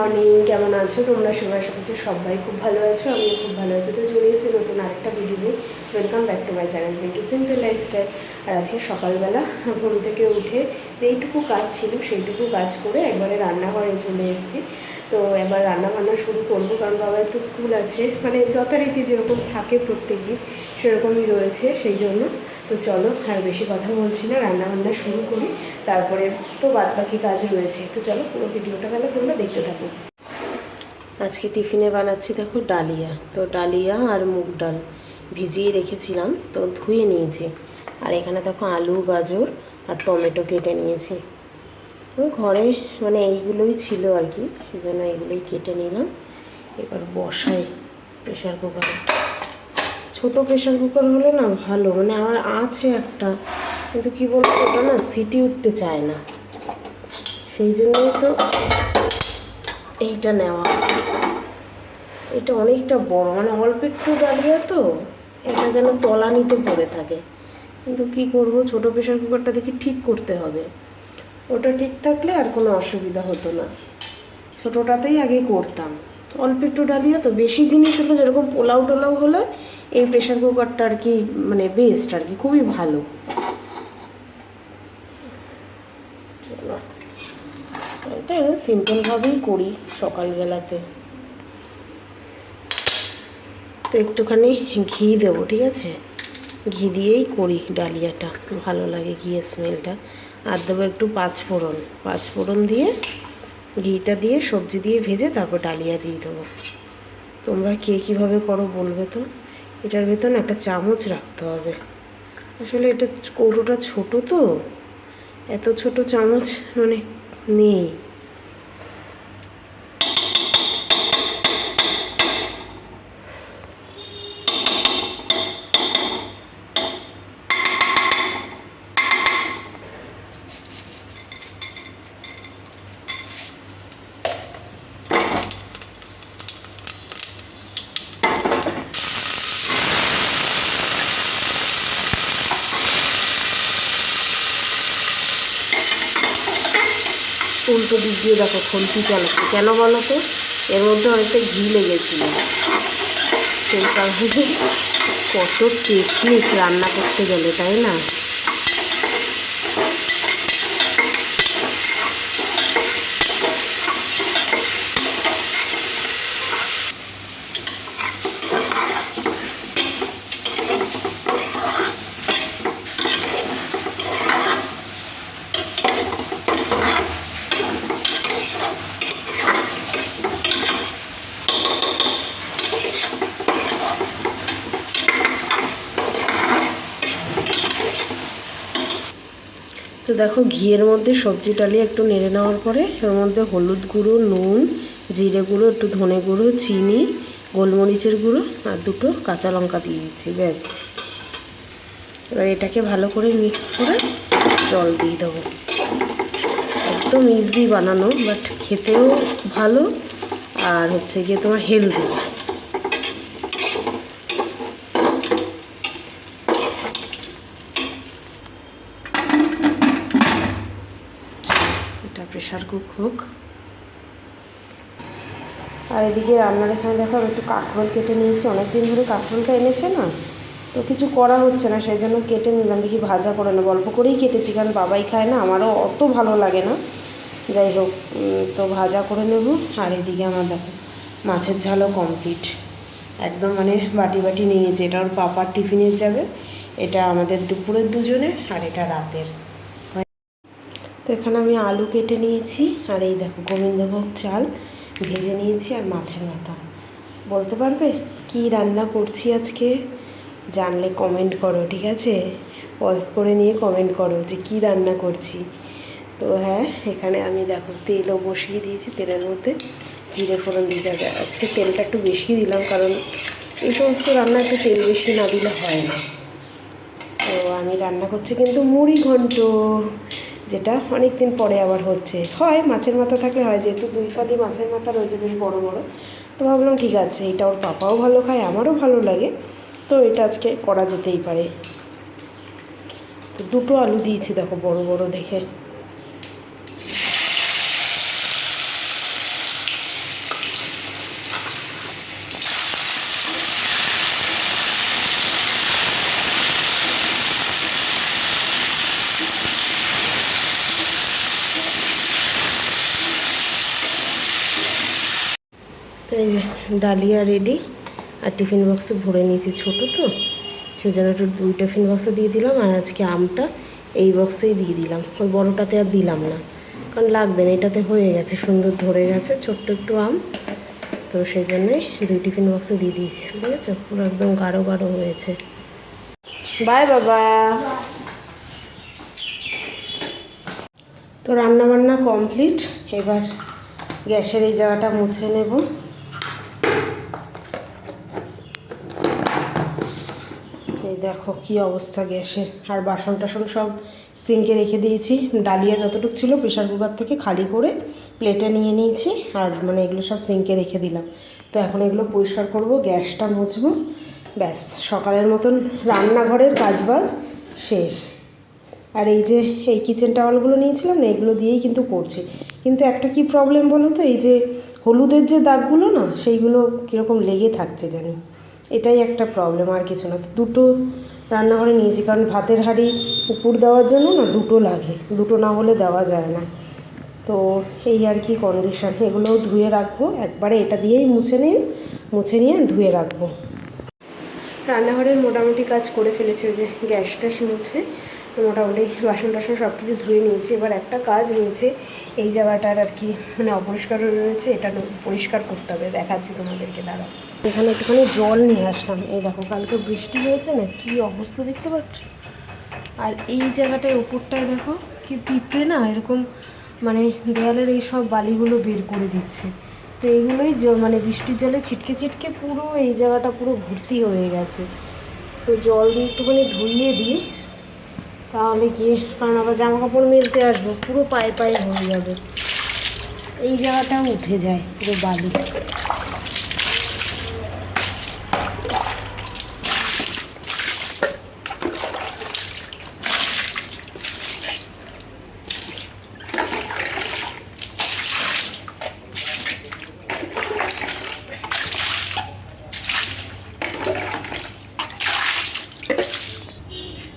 Morning, কেমন আছো তোমরা সবাই? আশা করছি সবাই খুব ভালো আছো, আমিও খুব ভালো আছি। তো চলে এসেছি নতুন আরেকটা ভিডিও। Welcome back to my channel Becky simple lifestyle. আর আজকে সকালবেলা ঘুম থেকে উঠে যেইটুকু কাজ ছিল সেইটুকু কাজ করে একবারে রান্নাঘরে চলে এসেছি। তো এবার রান্নাবান্না শুরু করবো, কারণ বাবার তো স্কুল আছে, মানে যথারীতি যেরকম থাকে প্রত্যেক দিন সেরকমই রয়েছে, সেই জন্য। তো চলো আর বেশি কথা বলছি না, রান্নাবান্না শুরু করি, তারপরে তো বাদবাকি কাজ রয়েছে। তো চলো পুরো ভিডিওটা তাহলে তোমরা দেখতে থাকো। আজকে টিফিনে বানাচ্ছি দেখো ডালিয়া। তো ডালিয়া আর মুগ ডাল ভিজিয়ে রেখেছিলাম, তো ধুয়ে নিয়েছি। আর এখানে দেখো আলু, গাজর আর টমেটো কেটে নিয়েছি। ওই ঘরে মানে এইগুলোই ছিল আর কি, সেজন্য এইগুলোই কেটে নিলাম। এবার বসাই প্রেশার কুকারে। ছোটো প্রেশার কুকার হলে না ভালো, মানে আমার আছে একটা, কিন্তু কী বলবো, ওটা না সিটি উঠতে চায় না, সেই জন্যই তো এইটা নেওয়া। এটা অনেকটা বড়, মানে অল্প একটু ডালিয়া, তো এটা যেন তলানিতে পড়ে থাকে। কিন্তু কী করব, ছোটো প্রেশার কুকারটা দেখি ঠিক করতে হবে। ওটা ঠিক থাকলে আর কোনো অসুবিধা হতো না, ছোটোটাতেই আগে করতাম। অল্প একটু ডালিয়া তো, বেশি জিনিস হলো যেরকম পোলাও টোলাও হলে এই প্রেশার কুকারটা আর কি মানে বেস্ট আর কি, খুবই ভালো। চলো এটা সিম্পলভাবেই করি সকালবেলাতে। তো একটুখানি ঘি দেবো, ঠিক আছে? ঘি দিয়েই করি ডালিয়াটা, ভালো লাগে ঘিয়ের স্মেলটা। আর দেবো একটু পাঁচফোড়ন দিয়ে, ঘিটা দিয়ে সবজি দিয়ে ভেজে তারপর ডালিয়া দিয়ে দেবো। তোমরা কে কীভাবে করো বলবে তো। এটার ভেতর না একটা চামচ রাখতে হবে, আসলে এটা কৌটোটা ছোট, তো এত ছোট চামচ মানে নেই। উল্টো দিক দিয়ে দেখো খন্তি চালাচ্ছে, কেন বলো তো? এর মধ্যে অনেকটা ঘি লেগেছিল, সেই কারণে। কত টেকনিক রান্না করতে গেলে, তাই না? তো দেখো ঘিয়ের মধ্যে সবজি ডালিয়ে একটু নেড়ে নেওয়ার পরে এর মধ্যে হলুদ গুঁড়ো, নুন, জিরে গুঁড়ো, একটু ধনে গুঁড়ো, চিনি, গোলমরিচের গুঁড়ো আর দুটো কাঁচা লঙ্কা দিয়ে দিচ্ছি, ব্যাস। এবার এটাকে ভালো করে মিক্স করে জল দিয়ে দেবো। একদম ইজি বানানো, বাট খেতেও ভালো, আর হচ্ছে গিয়ে তোমার হেলদি। এটা প্রেশার কুক হোক। আর এদিকে রান্নার এখানে দেখো আমি একটু কাঁকরোল কেটে নিয়েছি, অনেক দিন ধরে কাঁকরোলটা এনেছে না, তো কিছু করা হচ্ছে না, সেই জন্য কেটে নিলাম। দেখি ভাজা করে নেবো, অল্প করেই কেটেছি, কারণ বাবাই খায় না, আমারও অত ভালো লাগে না। যাই হোক, তো ভাজা করে নেব। আর এদিকে আমার দেখো মাছের ঝালও কমপ্লিট, একদম মানে বাটি বাটি নিয়েছি। এটা ওর পাপার টিফিনের যাবে, এটা আমাদের দুপুরের দুজনের, আর এটা রাতের। তো এখানে আমি আলু কেটে নিয়েছি, আর এই দেখো গোবিন্দভোগ চাল ভেজে নিয়েছি, আর মাছের মাথা। বলতে পারবে কি রান্না করছি আজকে? জানলে কমেন্ট করো, ঠিক আছে? পজ করে নিয়ে কমেন্ট করো যে কী রান্না করছি। তো হ্যাঁ, এখানে আমি দেখো তেলও বসিয়ে দিয়েছি, তেলের মধ্যে জিরে ফোড়ন দিয়ে যাবে। আজকে তেলটা একটু বেশি দিলাম, কারণ এই সমস্ত রান্না একটু তেল বেশি না দিলে হয় না। তো আমি রান্না করছি কিন্তু মুড়ি ঘন্ট, যেটা অনেক দিন পরে আবার হচ্ছে। হয় মাছের মাথা থাকলে হয়, যেহেতু 2 ফালি মাছের মাথা রয়েছে বেশ বড় বড়, তো ভাবলাম ঠিক আছে, এটা ওর পাপাও ভালো খায়, আমারও ভালো লাগে, তো এটা আজকে করা যেতেই পারে। তো দুটো আলু দিয়েছি দেখো, বড় বড় দেখে। তো এই যে ডালিয়া রেডি, আর টিফিন বক্সে ভরে নিয়েছি, ছোটো তো সেই জন্য একটু 2 টিফিন বক্সে দিয়ে দিলাম। আর আজকে আমটা এই বক্সেই দিয়ে দিলাম, ওই বড়োটাতে আর দিলাম না, কারণ লাগবে না, এটাতে হয়ে গেছে, সুন্দর ধরে গেছে, ছোট্ট একটু আম, তো সেই জন্যই 2 টিফিন বক্সে দিয়ে দিয়েছি। বুঝেছো, পুরো একদম গাঢ় গাঢ় হয়েছে। বাই বাবা। তো রান্নাবান্না কমপ্লিট, এবার গ্যাসের এই জায়গাটা মুছে নেব। এই দেখো কি অবস্থা গ্যাসের, আর বাসন টাসন সব সিঙ্কে রেখে দিয়েছি। ডালিয়া যতটুকু ছিল প্রেশার কুকার থেকে খালি করে প্লেটে নিয়ে নিয়েছি, আর মানে এগুলো সব সিঙ্কে রেখে দিলাম। তো এখন এগুলো পরিষ্কার করব, গ্যাসটা মুছবো, ব্যাস সকালের মতন রান্নাঘরের কাজবাজ শেষ। আর এই যে এই কিচেন টাওয়ালগুলো নিয়েছিলাম না, এগুলো দিয়েই কিন্তু করছি, কিন্তু একটা কি প্রবলেম বলো তো, এই যে হলুদের যে দাগগুলো না, সেইগুলো কীরকম লেগে থাকছে জানি, এটাই একটা প্রবলেম, আর কিছু না। তো 2টো রান্নাঘরে নিয়েছি, কারণ ভাতের হাঁড়ি উপর দেওয়ার জন্য না 2টো লাগে, 2টো না হলে দেওয়া যায় না। তো এই আর কি কন্ডিশন, এগুলোও ধুয়ে রাখবো একবারে, এটা দিয়েই মুছে নিয়ে ধুয়ে রাখবো। রান্নাঘরের মোটামুটি কাজ করে ফেলেছি, যে গ্যাস ট্যাস মুছে, তো মোটামুটি বাসন টাসন সব কিছু ধুয়ে নিয়েছি। এবার একটা কাজ রয়েছে, এই জায়গাটার আর কি মানে অপরিষ্কার রয়েছে, এটা পরিষ্কার করতে হবে, দেখাচ্ছি তোমাদেরকে, দাঁড়াও। এখানে একটুখানি জল নিয়ে আসলাম, এই দেখো কালকে বৃষ্টি হয়েছে না, কি অবস্থা দেখতে পাচ্ছ। আর এই জায়গাটায় উপরটায় দেখো কি পিঁপড়ে না এরকম মানে দেয়ালের এই সব বালিগুলো বের করে দিচ্ছে। তো এইগুলোই মানে বৃষ্টির জলে ছিটকে ছিটকে পুরো এই জায়গাটা পুরো ভর্তি হয়ে গেছে। তো জল দিয়ে একটুখানি ধুইয়ে দিই, তাহলে গিয়ে, কারণ আবার জামা কাপড় মেলতে আসবো, পুরো পায়ে পায়ে হয়ে যাবে, এই জায়গাটাও উঠে যায় পুরো বালি।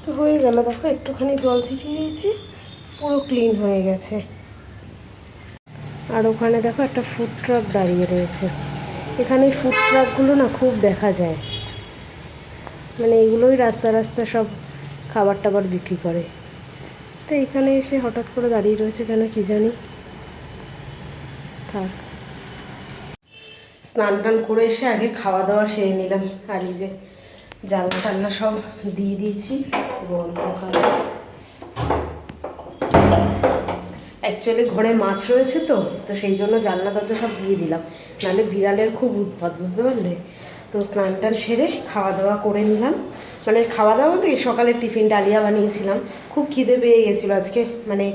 তো হয়ে গেল, দেখো একটুখানি জল ছিটিয়ে দিয়েছি, পুরো ক্লিন হয়ে গেছে। আর ওখানে দেখো একটা ফুড ট্রাক দাঁড়িয়ে রয়েছে, এখানে ফুড ট্রাকগুলো না খুব দেখা যায়, মানে এগুলোই রাস্তা রাস্তা সব খাবার টাবার বিক্রি করে। তো এখানে এসে হঠাৎ করে দাঁড়িয়ে রয়েছে কেন কি জানি, থাক। স্নান টান করে এসে আগে খাওয়া দাওয়া সেরে নিলাম, আর এই যে জানলা টান্না সব দিয়ে দিয়েছি, অন্ধকার। অ্যাকচুয়ালি ঘরে মাছ রয়েছে, তো সেই জন্য জানলা দরজা সব দিয়ে দিলাম, নাহলে বিড়ালের খুব উৎপাত, বুঝতে পারলে। তো স্নান টান সেরে খাওয়া দাওয়া করে নিলাম, মানে খাওয়া দাওয়া থেকে সকালের টিফিন ডালিয়া বানিয়েছিলাম, খুব খিদে পেয়ে গেছিলো আজকে, মানে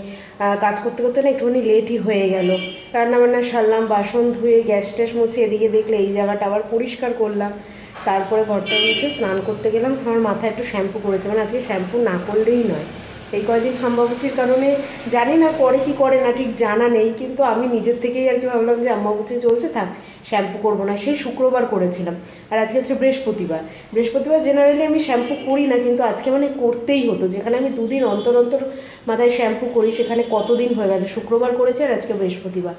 কাজ করতে করতে না একটুখানি লেটই হয়ে গেল। রান্নাবান্না সারলাম, বাসন ধুয়ে গ্যাস ট্যাস মুছে, এদিকে দেখলে এই জায়গাটা আবার পরিষ্কার করলাম, তারপরে ঘরটা মুছে স্নান করতে গেলাম। আমার মাথায় একটু শ্যাম্পু করেছে, মানে আজকে শ্যাম্পু না করলেই নয়, এই কয়েকদিন হাম্বাবুচির কারণে জানি না করে কি করে না, ঠিক জানা নেই, কিন্তু আমি নিজের থেকেই আর কি ভাবলাম যে হাম্বাবুচি চলছে, থাক শ্যাম্পু করবো না। সেই শুক্রবার করেছিলাম, আর আজকে হচ্ছে বৃহস্পতিবার জেনারেলি আমি শ্যাম্পু করি না, কিন্তু আজকে মানে করতেই হতো, যেখানে আমি 2 দিন অন্তর অন্তর মাথায় শ্যাম্পু করি, সেখানে কতদিন হয়ে গেছে, শুক্রবার করেছি আর আজকে বৃহস্পতিবার।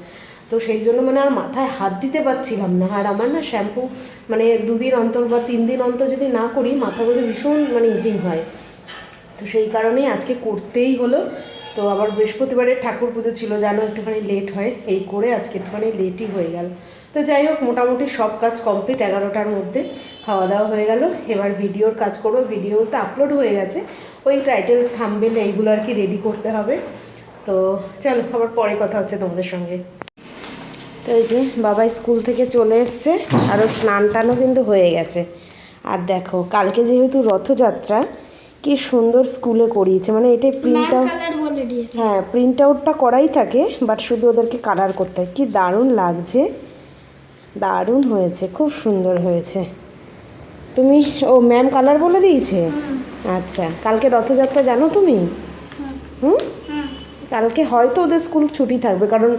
তো সেই জন্য মানে আর মাথায় হাত দিতে পারছিলাম না। আর আমার না শ্যাম্পু মানে 2 দিন অন্তর বা 3 দিন অন্তর যদি না করি, মাথার মধ্যে ভীষণ মানে ইজিং হয়, তো সেই কারণেই আজকে করতেই হলো। তো আবার বৃহস্পতিবারের ঠাকুর পুজো ছিল, জানো একটুখানি লেট হয়, এই করে আজকে একটুখানি লেটই হয়ে গেল। তো যাই হোক, মোটামুটি সব কাজ কমপ্লিট, 11টার মধ্যে খাওয়া দাওয়া হয়ে গেল। এবার ভিডিওর কাজ করবো, ভিডিও তো আপলোড হয়ে গেছে, ওই টাইটেল থাম্বনেল এইগুলো আর কি রেডি করতে হবে। তো চলো আবার পরে কথা হচ্ছে তোমাদের সঙ্গে। তো এই যে বাবা স্কুল থেকে চলে এসছে, আরও স্নান টানও কিন্তু হয়ে গেছে। আর দেখো কালকে যেহেতু রথযাত্রা, কি সুন্দর স্কুলে করিয়েছে, মানে এটাই প্রিন্ট আউট, হ্যাঁ প্রিন্ট আউটটা করাই থাকে, বাট শুধু ওদেরকে কালার করতে হয়। কি দারুণ লাগছে, দারুণ হয়েছে, খুব সুন্দর হয়েছে। তুমি ম্যাম কালার বলে দিয়েছে? আচ্ছা, কালকে রথযাত্রা জানো তুমি? কালকে হয়তো ওদের স্কুল ছুটি থাকবে, কারণ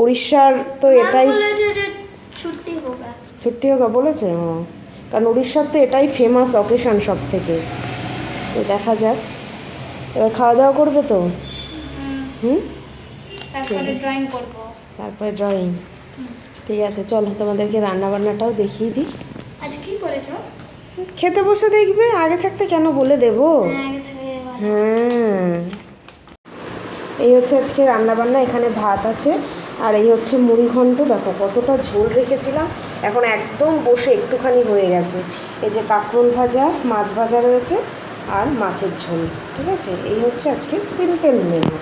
উড়িষ্যার তো এটাই ছুটি হোক বলেছে, কারণ উড়িষ্যার তো এটাই ফেমাস অকেশন সব থেকে। তো দেখা যাক, এবার খাওয়া দাওয়া করবে তো? তারপরে ড্রয়িং, ঠিক আছে, চলো তোমাদেরকে রান্নাবান্নাটাও দেখিয়ে দিই। আজ কি করেছো? খেতে বসে দেখবে, আগে থাকতে কেন বলে দেবো। হ্যাঁ, এই হচ্ছে আজকে রান্নাবান্না। এখানে ভাত আছে আর এই হচ্ছে মুড়ি ঘন্ট। দেখো কতটা ঝোল রেখেছিলাম, এখন একদম বসে একটুখানি হয়ে গেছে। এই যে কাঁকরোল ভাজা, মাছ ভাজা রয়েছে আর মাছের ঝোল। ঠিক আছে, এই হচ্ছে আজকে সিম্পল মেনু।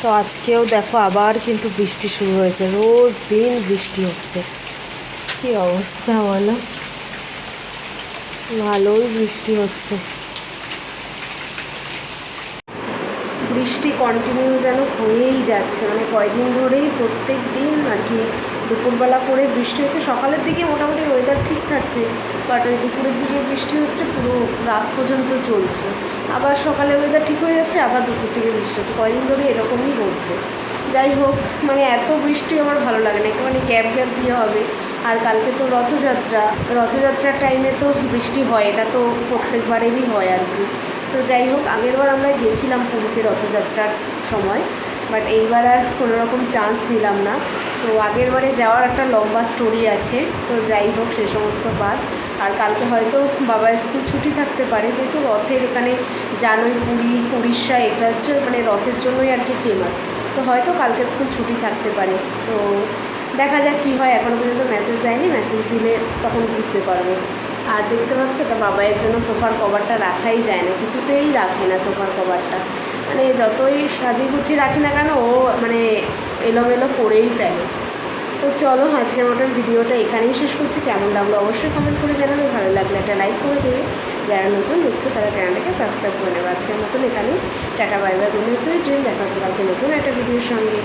তো আজকেও দেখো আবার কিন্তু বৃষ্টি শুরু হয়েছে, রোজ দিন বৃষ্টি হচ্ছে। কী অবস্থা বলো, ভালোই বৃষ্টি হচ্ছে। বৃষ্টি কন্টিনিউ যেন হয়েই যাচ্ছে, মানে কয়দিন ধরেই প্রত্যেক দিন আর কি দুপুরবেলা করে বৃষ্টি হচ্ছে। সকালের দিকে মোটামুটি ওয়েদার ঠিক থাকছে, বাট ওই দুপুরের দিকে বৃষ্টি হচ্ছে, পুরো রাত পর্যন্ত চলছে। আবার সকালে ওয়েদার ঠিক হয়ে যাচ্ছে, আবার দুপুর থেকে বৃষ্টি হচ্ছে, কয়দিন ধরে এরকমই হচ্ছে। যাই হোক, মানে এত বৃষ্টি আমার ভালো লাগে না, একটুখানি গ্যাপ গ্যাপ দিয়ে হবে। আর কালকে তো রথযাত্রা, রথযাত্রার টাইমে তো বৃষ্টি হয়, এটা তো প্রত্যেকবারেরই হয় আর কি। তো যাই হোক, আগেরবার আমরা গেছিলাম পুরীতে রথযাত্রার সময়, বাট এইবার আর কোনো রকম চান্স নিলাম না। তো আগেরবারে যাওয়ার একটা লম্বা স্টোরি আছে, তো যাই হোক সে সমস্ত বাদ। আর কালকে হয়তো বাবার স্কুল ছুটি থাকতে পারে, যেহেতু রথের এখানে জানোই পুরী, উড়িষ্যা এটা হচ্ছে মানে রথের জন্যই আর কি ফেমাস। তো হয়তো কালকে স্কুল ছুটি থাকতে পারে। তো দেখা যাক কী হয়, এখনও পর্যন্ত মেসেজ দেয়নি, মেসেজ দিলে তখন বুঝতে পারবো। আর দেখতে পাচ্ছি এটা বাবাইয়ের জন্য সোফার কভারটা রাখাই যায় না, কিছুতেই রাখে না সোফার কভারটা, মানে যতই সাজিয়ে গুছিয়ে রাখি না কেন ও মানে এলোমেলো করেই ফেলে। তো চলো আজকের মতন ভিডিওটা এখানেই শেষ করছি। কেমন লাগলো অবশ্যই কমেন্ট করে জানাবে, ভালো লাগলে একটা লাইক করে দেবে, যারা নতুন দেখছো তারা চ্যানেলটাকে সাবস্ক্রাইব করে নেবে। আজকের মতন এখানেই tata, bye bye, good night, sweet dream. দেখা হচ্ছে কালকে নতুন একটা ভিডিওর সঙ্গে।